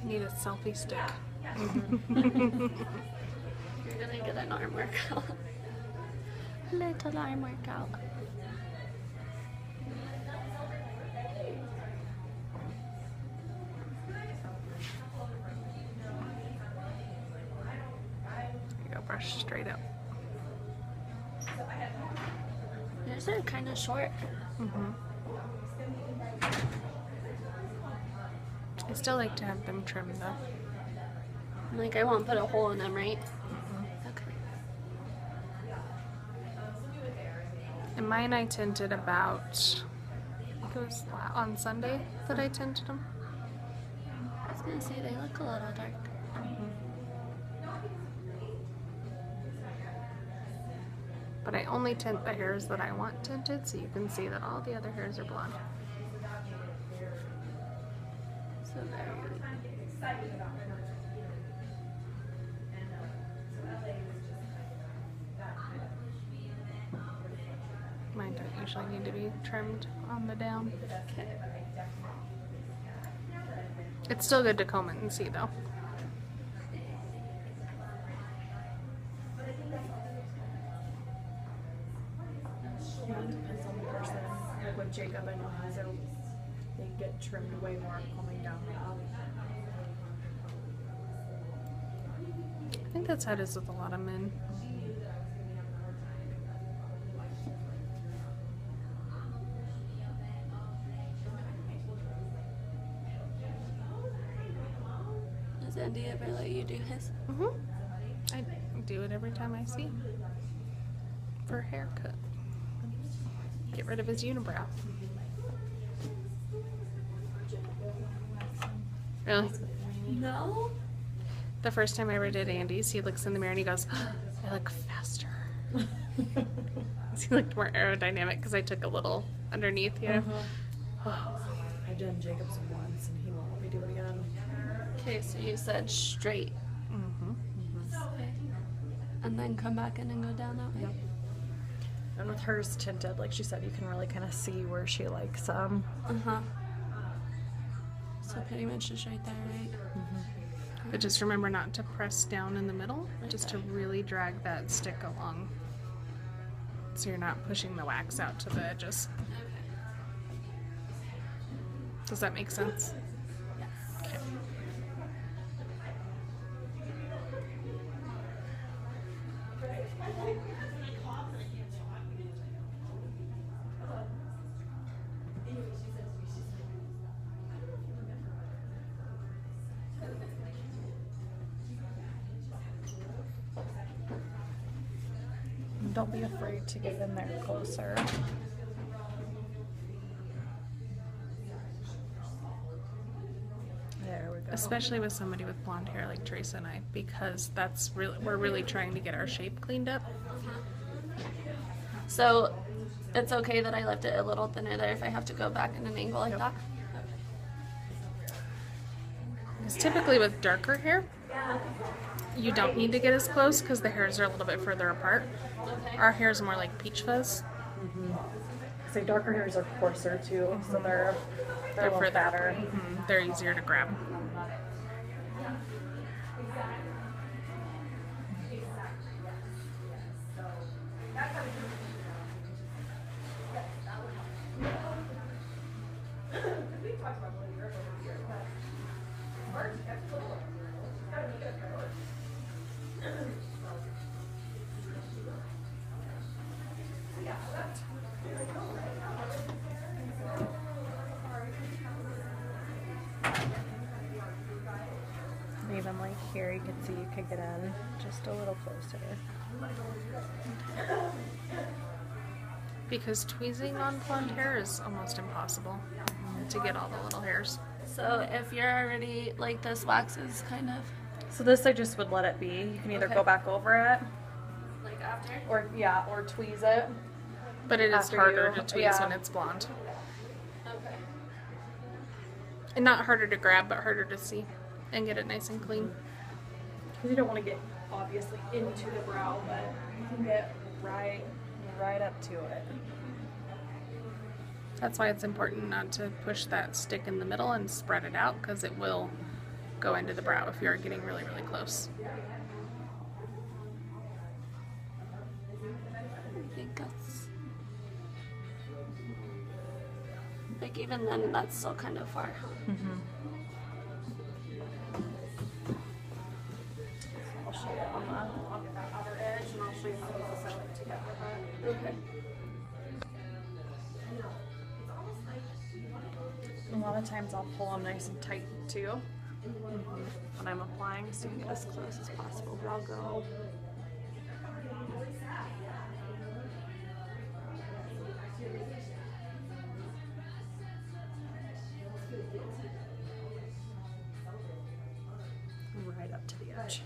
Need a selfie stick. You're gonna get an arm workout. Little arm workout. You go brush straight up. Yours are kind of short. I still like to have them trimmed though. Like, I won't put a hole in them, right? Okay. And mine I tinted about, I think it was on Sunday that I tinted them. I was gonna say they look a little dark. But I only tint the hairs that I want tinted, so you can see that all the other hairs are blonde. So very Mine don't usually need to be trimmed on the down. okay. It's still good to comb it and see though. Yeah, it depends on the person. Like with Jacob, I know his they get trimmed way more coming down. I think that's how it is with a lot of men. Does Andy ever let you do his? I do it every time I see him. For a haircut. Get rid of his unibrow. Really? No. The first time I ever did Andy's, he looks in the mirror and he goes, I look faster. He looked more aerodynamic because I took a little underneath here. I've done Jacob's once and he won't let me do it again. Okay, so you said straight. Okay. And then come back in and go down that way? Yep. And with hers tinted, like she said, you can really kind of see where she likes them. Uh-huh. So pretty much just right there, right? But just remember not to press down in the middle, just to really drag that stick along. So you're not pushing the wax out to the edges. Does that make sense? Okay. Don't be afraid to get in there closer. There we go. Especially with somebody with blonde hair like Teresa and I, because that's really, we're really trying to get our shape cleaned up. So it's okay that I left it a little thinner there if I have to go back in an angle like that? Because typically with darker hair, you don't need to get as close because the hairs are a little bit further apart. Okay. Our hair is more like peach fuzz. So darker hairs are coarser too, so they're a little further fatter. They're easier to grab. Even like here, you can see you could get in just a little closer. Because tweezing on blonde hair is almost impossible to get all the little hairs. So if you're already, like, this wax is kind of, So this I just would let it be. You can either Okay. go back over it, like, after? or or tweeze it. But it is After harder you- to tweeze yeah. when it's blonde. Okay. And not harder to grab, but harder to see and get it nice and clean. Because you don't want to get obviously into the brow, but you can get right up to it. That's why it's important not to push that stick in the middle and spread it out, because it will go into the brow if you're getting really, really close. I think that's like even then that's still kind of far. I'll show you on I'll get that outer edge and I'll show you how close I like to get with it. Okay. A lot of times I'll pull them nice and tight too when I'm applying, so you can get as close as possible. But I'll go. Right up to the edge.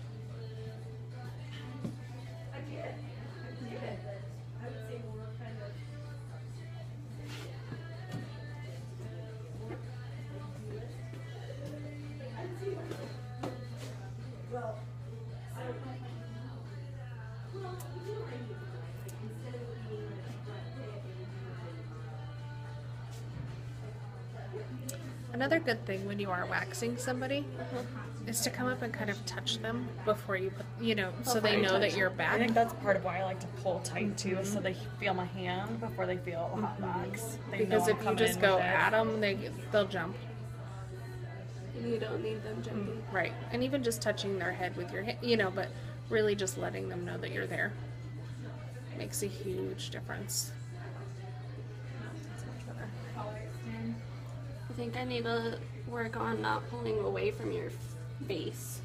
Another good thing when you are waxing somebody is to come up and kind of touch them before you put, so they know that you're I back. think that's part of why I like to pull tight too, so they feel my hand before they feel the hot wax. They know Because I'm if you coming just in go with it. at them, they'll jump. And you don't need them jumping. Right. And even just touching their head with your hand, but really just letting them know that you're there makes a huge difference. That's much better. I think I need to work on not pulling away from your face.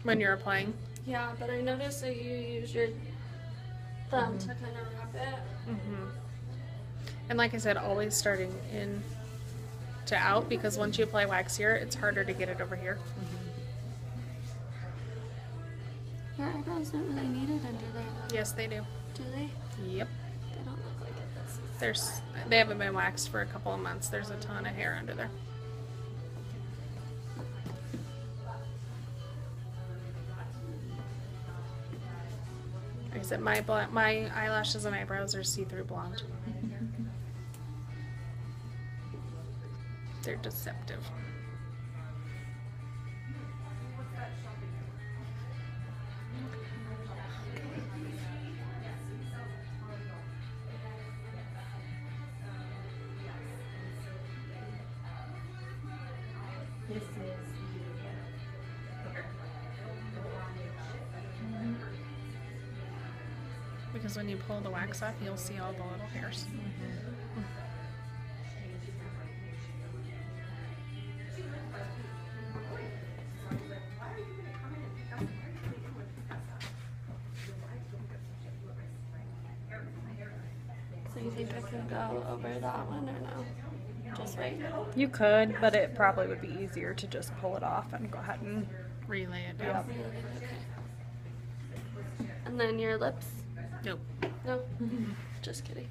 When you're applying. Yeah, but I noticed that you use your thumb to kind of wrap it. And like I said, always starting in to out, because once you apply wax here, it's harder to get it over here. Your eyebrows don't really need it under there, though. Yes, they do. Do they? Yep. They don't look like it. This is. They haven't been waxed for a couple of months. There's a ton of hair under there. Like I said, my eyelashes and eyebrows are see-through blonde. They're deceptive. Because when you pull the wax off, you'll see all the little hairs. So you think I can go over that one or no? Just right. You could, but it probably would be easier to just pull it off and go ahead and. Relay it down. Okay. And then your lips? Nope. No. Just kidding.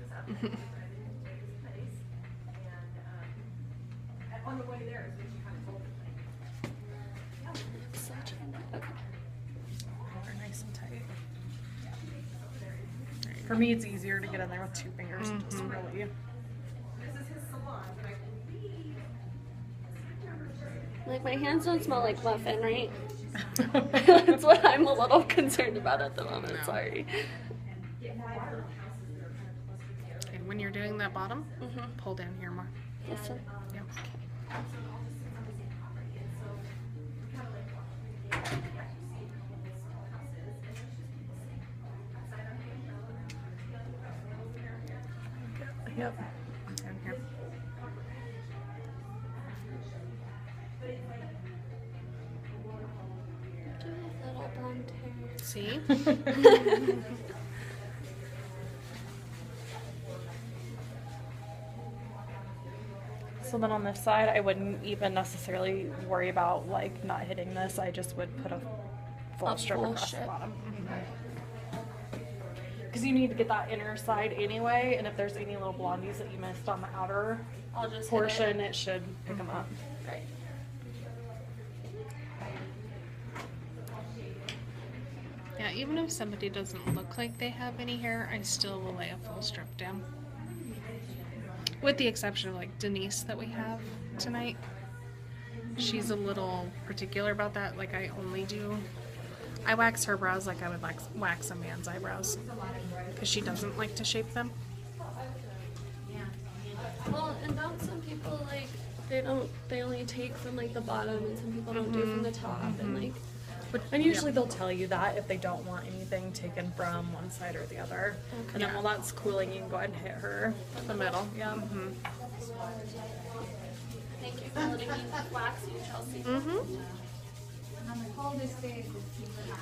Such a okay. They're nice and tight. For me, it's easier to get in there with two fingers and just really. Like my hands don't smell like muffin, right? That's what I'm a little concerned about at the moment. No. Sorry. Okay, when you're doing that bottom, pull down here more. This one. Yep. Yep. Down here. Do a little blonde hair. See? So then on this side, I wouldn't even necessarily worry about like not hitting this. I just would put a full A strip full across strip. the bottom. Because you need to get that inner side anyway, and if there's any little blondies that you missed on the outer I'll just portion, hit it should pick them up. it. Right. Yeah, even if somebody doesn't look like they have any hair, I still will lay a full strip down. With the exception of like Denise that we have tonight. She's a little particular about that. Like I wax her brows like I would wax a man's eyebrows. Because she doesn't like to shape them. Well, and don't some people like they only take from like the bottom, and some people don't do from the top, and like. And usually they'll tell you that if they don't want anything taken from one side or the other. And then while that's cooling, you can go ahead and hit her. The middle. Yeah. Thank you for letting me wax you, Chelsea.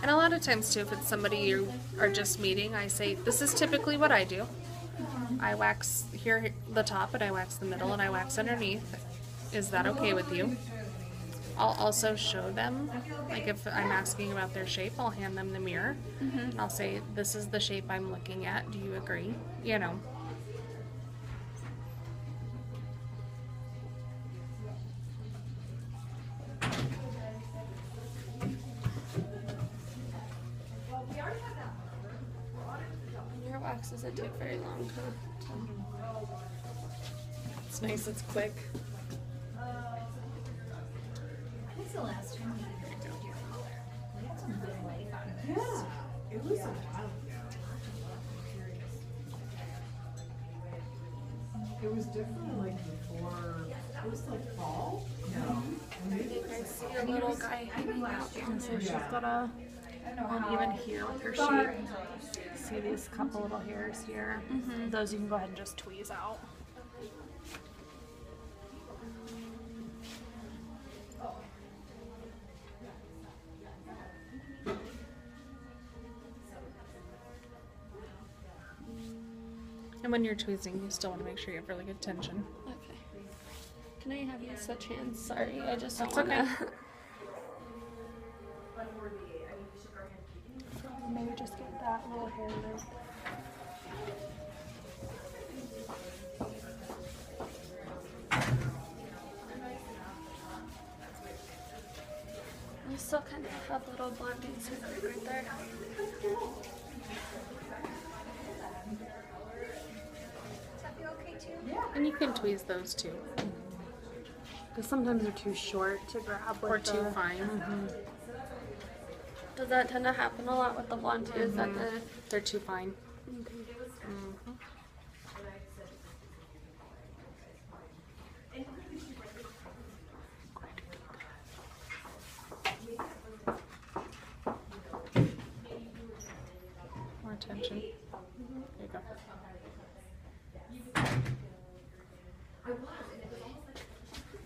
And a lot of times too, if it's somebody you are just meeting, I say, this is typically what I do. I wax here the top, and I wax the middle, and I wax underneath. Is that okay with you? I'll also show them, like if I'm asking about their shape, I'll hand them the mirror. And I'll say, this is the shape I'm looking at. Do you agree? You know. Your wax doesn't take very long to. It's nice, it's quick. When's the last time you did your color? We had some good light on this. Yeah, it was a while ago. It was different like before, it was like fall? No. I see a little guy hanging out. So she's got a, even here with her shape. See these couple little hairs here? Those you can go ahead and just tweeze out. And when you're tweezing, you still want to make sure you have really good tension. Okay. Can I have you switch hands? Sorry, I just don't That's want okay. to. Maybe just get that little hair removed. You still kind of have little blondings right there. And you can tweeze those too. Because sometimes they're too short to grab with Or too the- fine. Does that tend to happen a lot with the blonde too? Is that the They're too fine. More tension. There you go.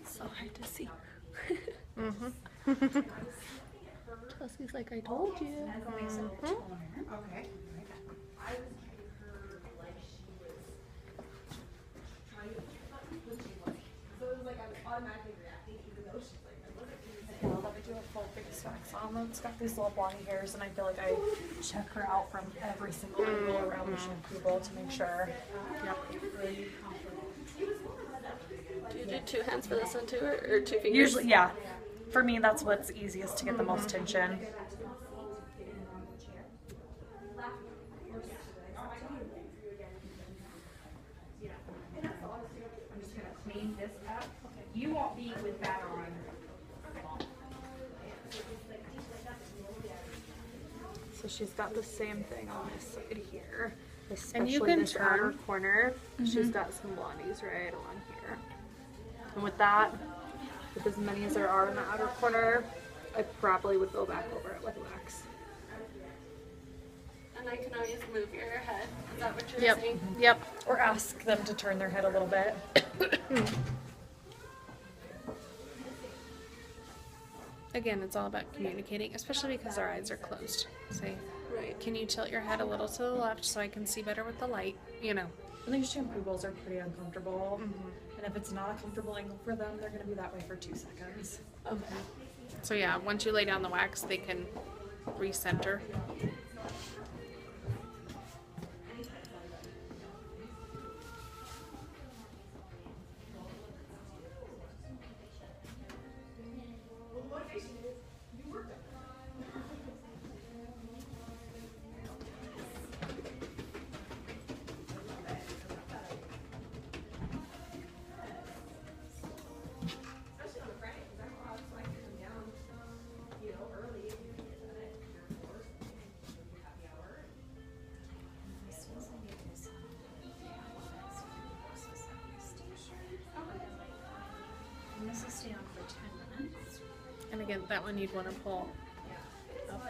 so hard to see? Mm-hmm. Chelsea's like, I told you. Okay. Well, let me do a full face wax on them. It's got these little blondie hairs, and I feel like I check her out from every single angle around the shampoo bowl to make sure. Do you do two hands for this one too, or two fingers? Usually, yeah. For me, that's what's easiest to get the most tension. I'm just gonna clean this up. You won't be with that on. So she's got the same thing on this side here. Especially And you can this outer turn. corner. She's got some blondies right along here. And with that, with as many as there are in the outer corner, I probably would go back over it with wax. And I can always move your head. Is that what you're Yep. saying? Yep. Or ask them to turn their head a little bit. Again, it's all about communicating, especially because our eyes are closed. Say, Right. can you tilt your head a little to the left so I can see better with the light? You know. I think shampoo bowls are pretty uncomfortable. And if it's not a comfortable angle for them, they're going to be that way for 2 seconds. Okay. So yeah, once you lay down the wax, they can recenter. And again, that one you'd want to pull up.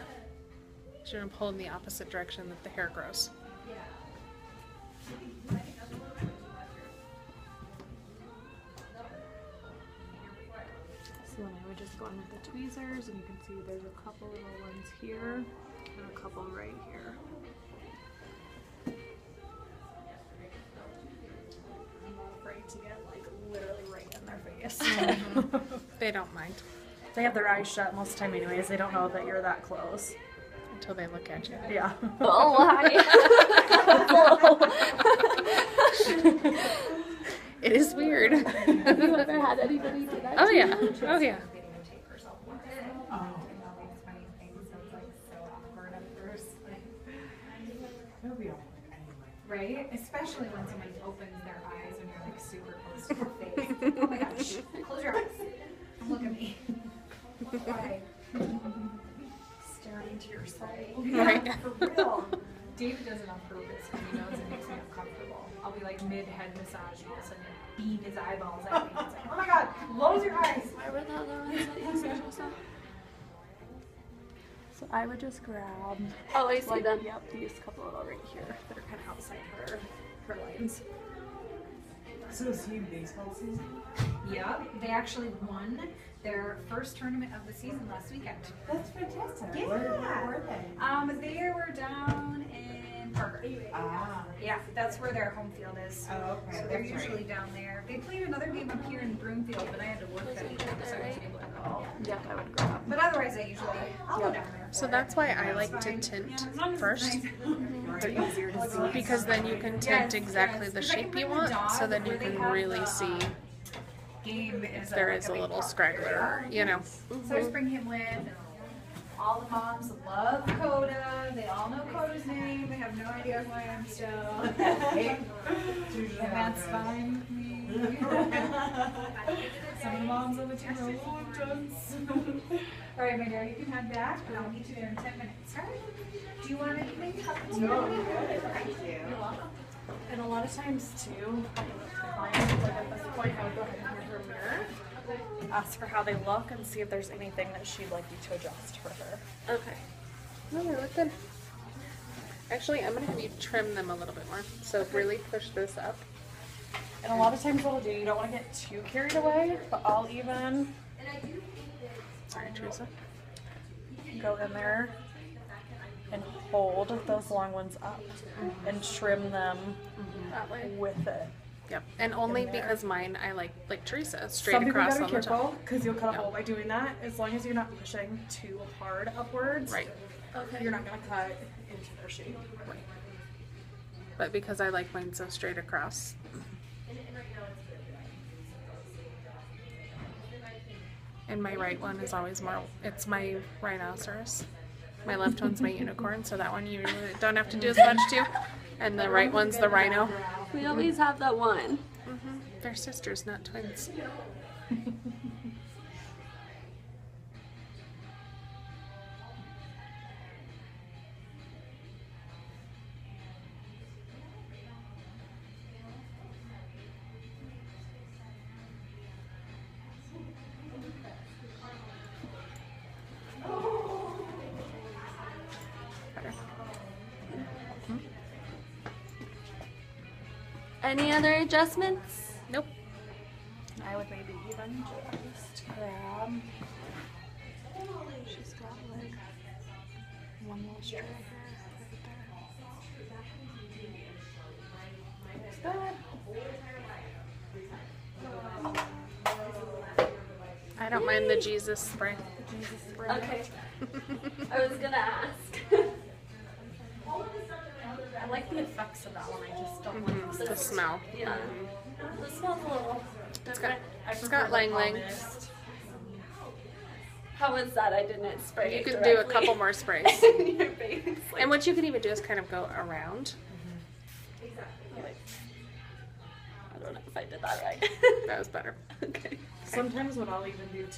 So you're going to pull in the opposite direction that the hair grows. So then I would just go in with the tweezers, and you can see there's a couple little ones here and a couple right here. I'm not afraid to get like literally right in their face. They don't mind They have their eyes shut most of the time anyways. They don't know that you're that close. until they look at you. Yeah. Oh, It is weird. Have you ever had anybody do that? Oh to yeah. you? Oh yeah. Videotape herself once. Oh. And all these funny things, so it's like so awkward at first. Like, It'll be awkward anyway. right? Especially when somebody opens their eyes when you're like super close to their face. Oh my gosh, close your eyes. Look at me. Why? Staring into your soul. Right. For real. David does it on purpose because he knows it makes me uncomfortable. I'll be like mid-head massage and all of a sudden beam his eyeballs at me. It's like, oh my god, close your eyes. Where were the other ones that you said just now? So I would just grab Oh, I see like them. yep, these couple little right here that are kind of outside her lines. So is he baseball season? Yep, they actually won their first tournament of the season last weekend. That's fantastic. Yeah. Where were they? They were down in Parker. Ah. Yeah, that's where their home field is. Oh, okay. So they're That's usually right. down there. They played another game up here in Broomfield, but I had to work that weekend, so I wasn't able to go. Yep, I would grab. But otherwise, I usually I'll go down there. So that's why I like to tint As long as it's first, nice. They're easier to see. because then you can tint exactly the shape you want, so then you can really see Game if is there like is a a big little park straggler, you know. So I just bring him with. And all the moms love Coda. They all know Coda's name. They have no idea who I am still. And that's fine with me. Some of the moms on the team are all right, my dear, you can head back, but I'll meet you there in 10 minutes. All right. Do you want anything? Cup of tea? No, I'm good. Thank you. You're welcome. And a lot of times too, clients, like at this point, I would go ahead and hand her a mirror, ask her how they look, and see if there's anything that she'd like you to adjust for her. Okay. No, they look good. Actually, I'm gonna have you trim them a little bit more. So really push this up. And a lot of times what I'll do, you don't want to get too carried away, but I'll even Sorry, Teresa. go in there and hold those long ones up and trim them That way. with it. Yep. And only In there. because mine, I like Teresa, Some straight people across gotta on be the top. careful because you'll cut a Yeah. hole by doing that. As long as you're not pushing too hard upwards, Right. Okay. you're not gonna cut into their shape. But because I like mine so straight across. And my right one is always more, it's my rhinoceros. My left one's my unicorn, so that one you really don't have to do as much to. And the right one's the rhino. We always have that one. They're sisters, not twins. Better. Any other adjustments? Nope. I would maybe even just grab. She's got like one little straight hair right there. I don't mind the Jesus spray. Jesus spray. Okay. I was gonna ask. I like the effects of that one. I just don't like The smell. Yeah. This smells a little It's got, different. it's got lang lang. Honest. How was that? I didn't spray You it could do a directly couple more sprays. in your face. Like, And what you can even do is kind of go around. I don't know if I did that right. That was better. Okay. Sometimes what I'll even do too